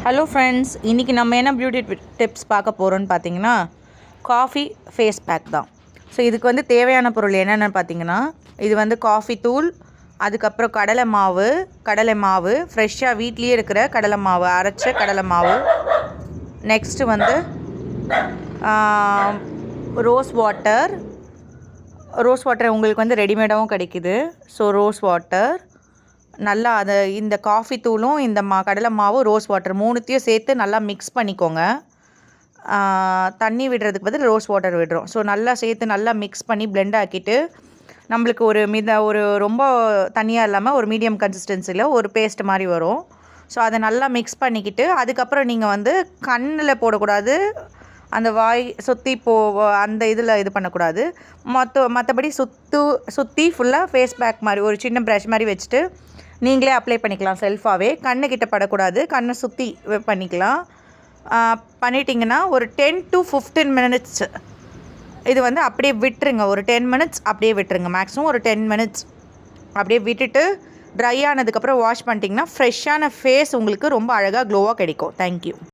Hello friends, இன்றைக்கி நம்ம என்ன பியூட்டி டிப்ஸ் பார்க்க போகிறோன்னு பார்த்தீங்கன்னா காஃபி ஃபேஸ் பேக் தான். ஸோ இதுக்கு வந்து தேவையான பொருள் என்னென்னு பார்த்தீங்கன்னா, இது வந்து காஃபி தூள், அதுக்கப்புறம் கடலை மாவு ஃப்ரெஷ்ஷாக வீட்லேயே இருக்கிற கடலை மாவு, அரைச்ச கடலை மாவு. நெக்ஸ்ட்டு வந்து ரோஸ் வாட்டர் உங்களுக்கு வந்து ரெடிமேடாகவும் கிடைக்குது. ஸோ ரோஸ் வாட்டர் நல்லா இந்த காஃபி தூளும் இந்த கடலை மாவு, ரோஸ் வாட்டர் மூணுத்தையும் சேர்த்து நல்லா மிக்ஸ் பண்ணிக்கோங்க. தண்ணி விடுறதுக்கு பதில் ரோஸ் வாட்டர் விடுறோம். ஸோ நல்லா சேர்த்து நல்லா மிக்ஸ் பண்ணி பிளெண்ட் ஆக்கிட்டு, நம்மளுக்கு ஒரு ரொம்ப தண்ணியாக இல்லாமல் ஒரு மீடியம் கன்சிஸ்டன்சியில் ஒரு பேஸ்ட் மாதிரி வரும். ஸோ அதை நல்லா மிக்ஸ் பண்ணிக்கிட்டு, அதுக்கப்புறம் நீங்கள் வந்து கண்ணில் போடக்கூடாது, அந்த வாய் சுற்றி அந்த இதில் இது பண்ணக்கூடாது. மற்றபடி சுற்றி ஃபுல்லாக ஃபேஸ் பேக் மாதிரி ஒரு சின்ன ப்ரஷ் மாதிரி வச்சுட்டு நீங்களே அப்ளை பண்ணிக்கலாம். செல்ஃபாகவே கண்ணுக்கிட்ட படக்கூடாது, கண்ணை சுற்றி பண்ணிக்கலாம். பண்ணிட்டீங்கன்னா ஒரு 10 to 15 minutes இது வந்து அப்படியே விட்டுருங்க. ஒரு 10 minutes அப்படியே விட்டுருங்க. மேக்ஸிமம் ஒரு 10 minutes அப்படியே விட்டுட்டு ட்ரை ஆனதுக்கப்புறம் வாஷ் பண்ணிட்டிங்கன்னா ஃப்ரெஷ்ஷான ஃபேஸ் உங்களுக்கு ரொம்ப அழகாக க்ளோவாக கிடைக்கும். தேங்க்யூ.